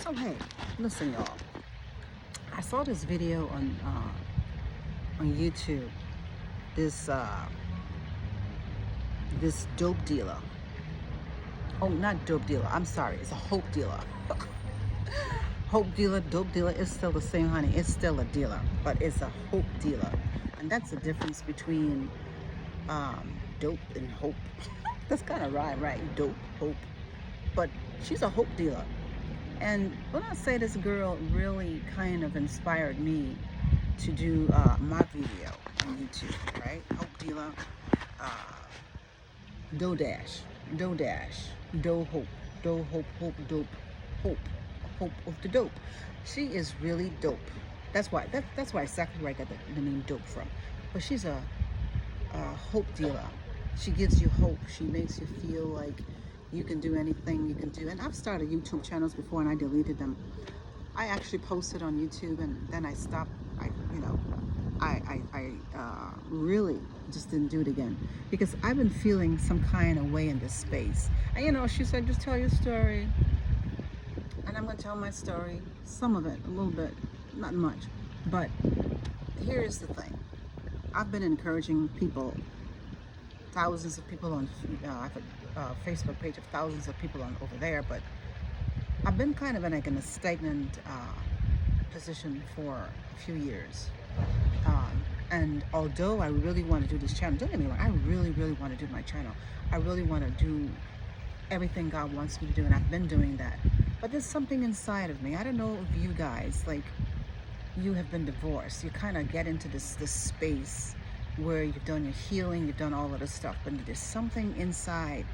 So hey, listen y'all. I saw this video on YouTube. This this dope dealer. Oh, not dope dealer. I'm sorry. It's a hope dealer. Hope dealer, dope dealer. It's still the same, honey. It's still a dealer, but it's a hope dealer, and that's the difference between dope and hope. That's kind of right? Dope, hope. But she's a hope dealer. And when I say this girl really kind of inspired me to do my video on YouTube, right? Hope dealer, uh, do dash, do dash, do hope, hope, dope, hope, hope of the dope. She is really dope. That's why exactly where I got the name dope from. But she's a hope dealer. She gives you hope. She makes you feel like you can do anything you can do. And I've started YouTube channels before and I deleted them. I actually posted on YouTube and then I stopped. I really just didn't do it again because I've been feeling some kind of way in this space. And she said, just tell your story. And I'm going to tell my story, some of it, a little bit, not much. But here's the thing. I've been encouraging people, thousands of people on, I have a Facebook page of thousands of people on over there, but I've been kind of in a stagnant position for a few years. And although I really want to do this channel, don't get me wrong, I really, really want to do my channel. I really want to do everything God wants me to do, and I've been doing that. But there's something inside of me. I don't know if you guys, like, you have been divorced. You kind of get into this space where you've done your healing, you've done all of this stuff, but there's something inside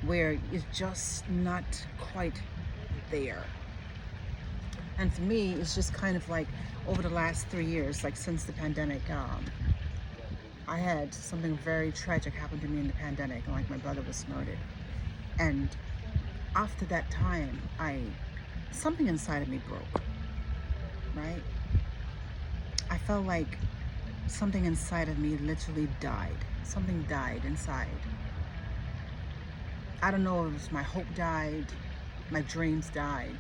where it's just not quite there. And for me, it's just kind of like over the last 3 years, like since the pandemic, I had something very tragic happen to me in the pandemic, like my brother was murdered. And after that time, something inside of me broke, right? I felt like something inside of me literally died. Something died inside. I don't know if it was my hope died, my dreams died,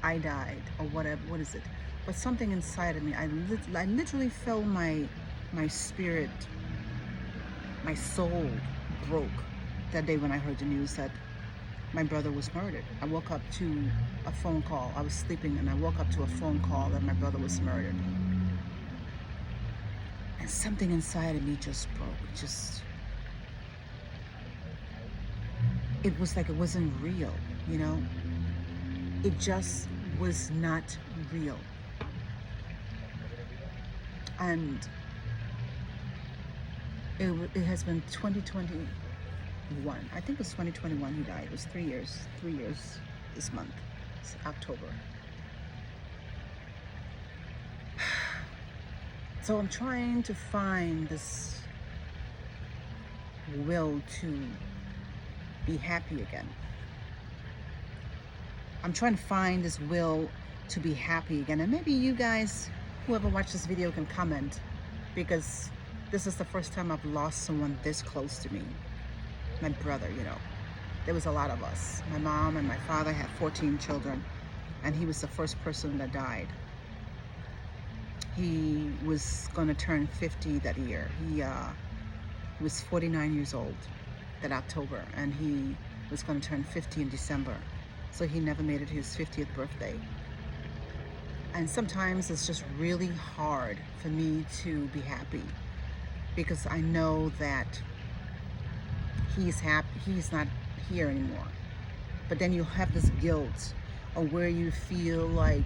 I died, or whatever. What is it? But something inside of me, I literally felt my spirit, my soul broke that day when I heard the news that my brother was murdered. I woke up to a phone call. I was sleeping and I woke up to a phone call that my brother was murdered. And something inside of me just broke. It was like it wasn't real, you know? It just was not real. And it has been 2021. I think it was 2021 he died. It was 3 years this month. It's October. So I'm trying to find this will to be happy again. I'm trying to find this will to be happy again. And maybe you guys, whoever watched this video, can comment, because this is the first time I've lost someone this close to me. My brother, There was a lot of us. My mom and my father had 14 children, and he was the first person that died. He was going to turn 50 that year. He was 49 years old that October, and he was going to turn 50 in December. So he never made it to his 50th birthday. And sometimes it's just really hard for me to be happy because I know that he's happy, he's not here anymore. But then you have this guilt of where you feel like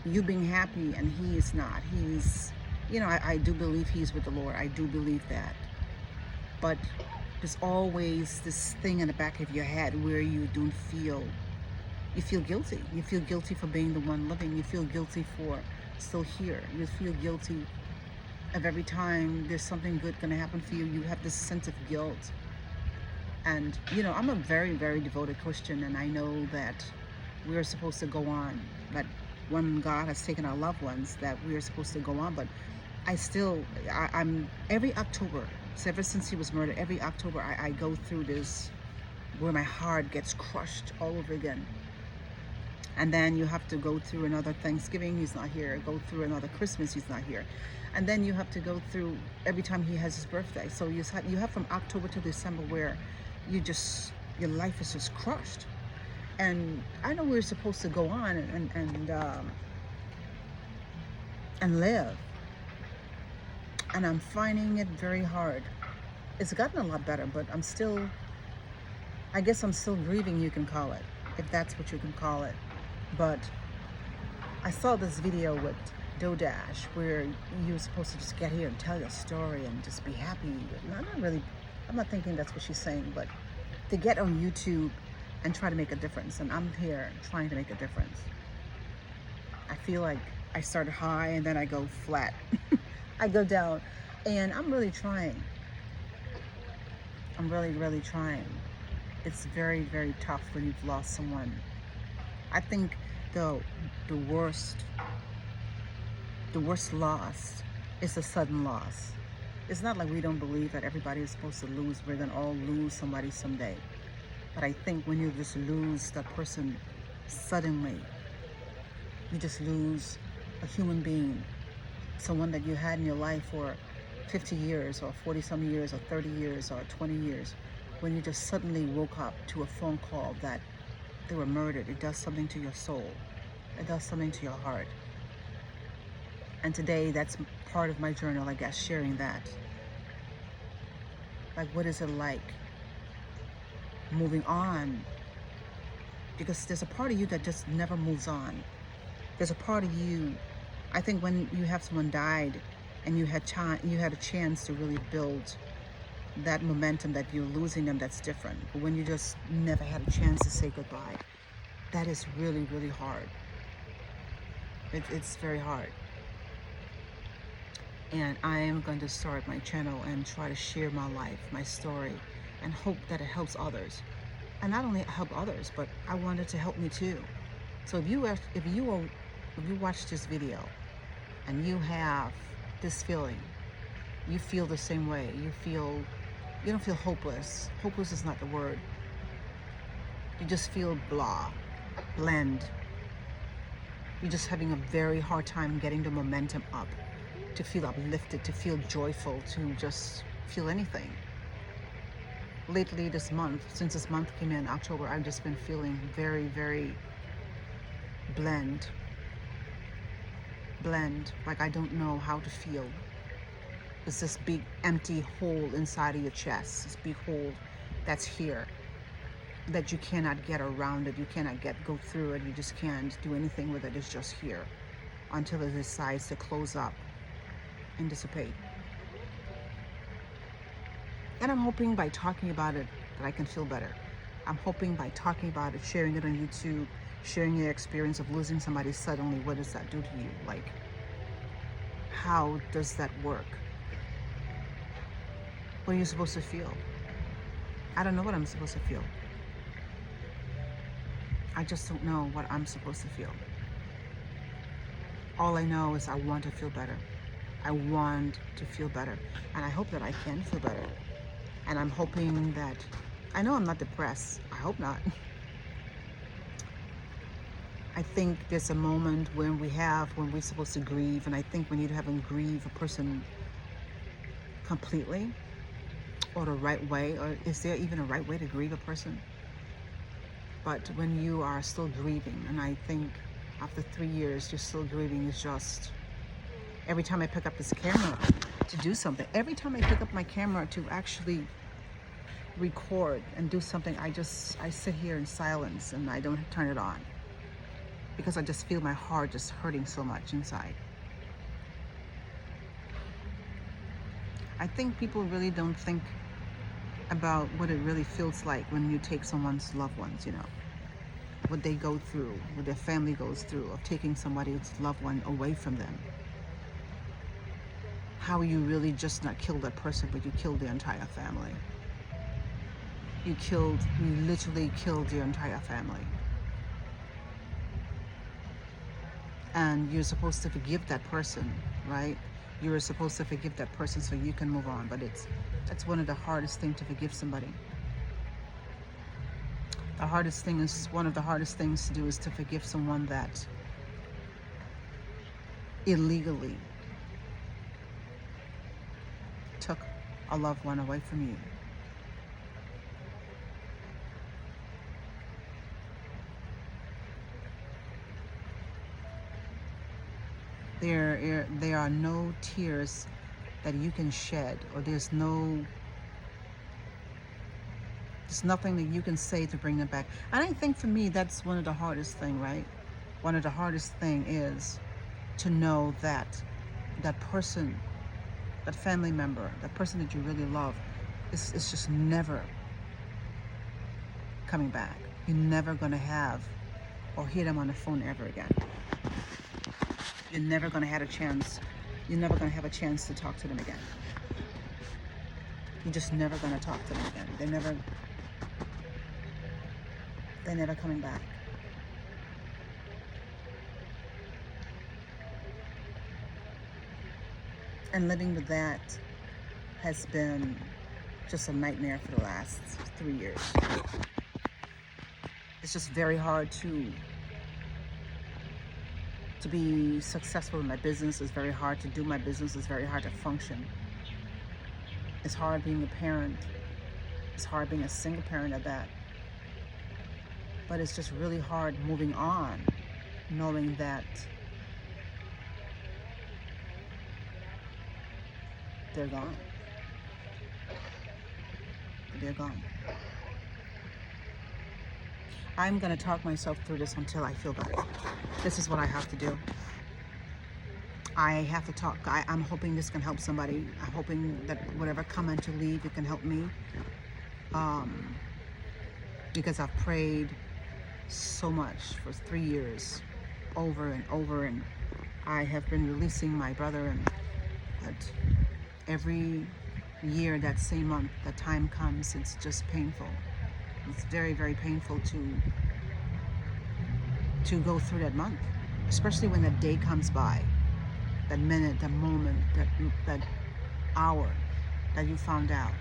you being happy and he is not. He's, I do believe he's with the Lord. I do believe that. But there's always this thing in the back of your head where you feel guilty. You feel guilty for being the one living. You feel guilty for still here. You feel guilty of every time there's something good going to happen for you. You have this sense of guilt. And, I'm a very, very devoted Christian, and I know that we're supposed to go on. That when God has taken our loved ones, that we are supposed to go on. But I'm every October, so ever since he was murdered, every October I go through this where my heart gets crushed all over again. And then you have to go through another Thanksgiving, he's not here. Go through another Christmas, he's not here. And then you have to go through every time he has his birthday. So you have from October to December where your life is just crushed. And I know we're supposed to go on and live. And I'm finding it very hard. It's gotten a lot better, but I guess I'm still grieving, you can call it, if that's what you can call it. But I saw this video with Dodash where you're supposed to just get here and tell your story and just be happy. I'm not thinking that's what she's saying, but to get on YouTube and try to make a difference. And I'm here trying to make a difference. I feel like I start high and then I go flat. I go down, and I'm really trying. I'm really, really trying. It's very, very tough when you've lost someone. I think the worst loss is a sudden loss. It's not like we don't believe that everybody is supposed to lose. We're gonna all lose somebody someday. But I think when you just lose that person suddenly, you just lose a human being, someone that you had in your life for 50 years or 40 some years or 30 years or 20 years. When you just suddenly woke up to a phone call that they were murdered, it does something to your soul. It does something to your heart. And today, that's part of my journal, I guess, sharing that. Like, what is it like moving on? Because there's a part of you that just never moves on. There's a part of you, I think when you have someone died and you had a chance to really build that momentum that you're losing them, that's different. But when you just never had a chance to say goodbye, that is really, really hard. It's very hard. And I am going to start my channel and try to share my life, my story, and hope that it helps others. And not only help others, but I want it to help me too. So if you watch this video and you have this feeling, you feel the same way, you don't feel hopeless. Hopeless is not the word. You just feel bland. You're just having a very hard time getting the momentum up, to feel uplifted, to feel joyful, to just feel anything. Lately this month, since this month came in, October, I've just been feeling very, very bland, like I don't know how to feel. It's this big empty hole inside of your chest, this big hole that's here, that you cannot get around it, you cannot go through it, you just can't do anything with it. It's just here until it decides to close up and dissipate. And I'm hoping by talking about it that I can feel better. I'm hoping by talking about it, sharing it on YouTube, sharing your experience of losing somebody suddenly, what does that do to you? Like, how does that work? What are you supposed to feel? I don't know what I'm supposed to feel. I just don't know what I'm supposed to feel. All I know is I want to feel better. I want to feel better. And I hope that I can feel better. And I'm hoping that, I know I'm not depressed. I hope not. I think there's a moment when we're supposed to grieve. And I think we need to have and grieve a person completely, or the right way. Or is there even a right way to grieve a person? But when you are still grieving, and I think after 3 years, you're still grieving, is just, every time I pick up this camera to do something, every time I pick up my camera to actually record and do something, I sit here in silence and I don't turn it on, because I just feel my heart just hurting so much inside. I think people really don't think about what it really feels like when you take someone's loved ones, what they go through, what their family goes through, of taking somebody's loved one away from them. How you really just not killed that person, but you killed the entire family. You literally killed your entire family. And you're supposed to forgive that person, right? You're supposed to forgive that person so you can move on. But that's one of the hardest things, to forgive somebody. The hardest thing is, one of the hardest things to do is to forgive someone that illegally took a loved one away from you. There are no tears that you can shed, or there's nothing that you can say to bring them back. And I think for me, that's one of the hardest thing, right? One of the hardest thing is to know that that person, that family member, that person that you really love, is just never coming back. You're never gonna have or hear them on the phone ever again. You're never gonna have a chance. You're never gonna have a chance to talk to them again. You're just never gonna talk to them again. They're never coming back. And living with that has been just a nightmare for the last 3 years. It's just very hard to be successful in my business. It's very hard to do my business. It's very hard to function. It's hard being a parent. It's hard being a single parent at that. But it's just really hard moving on, knowing that they're gone. They're gone. I'm going to talk myself through this until I feel better. This is what I have to do. I have to talk. I'm hoping this can help somebody. I'm hoping that whatever comment you leave, it can help me. Because I've prayed so much for 3 years, over and over, and I have been releasing my brother, and but every year, that same month, that time comes, it's just painful. It's very, very painful to go through that month, especially when that day comes by, that minute, that moment, that hour that you found out.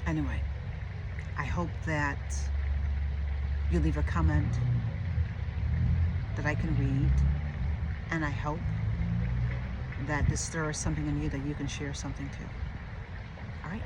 Anyway, I hope that you leave a comment that I can read, and I hope that this stirs something in you that you can share something to. All right?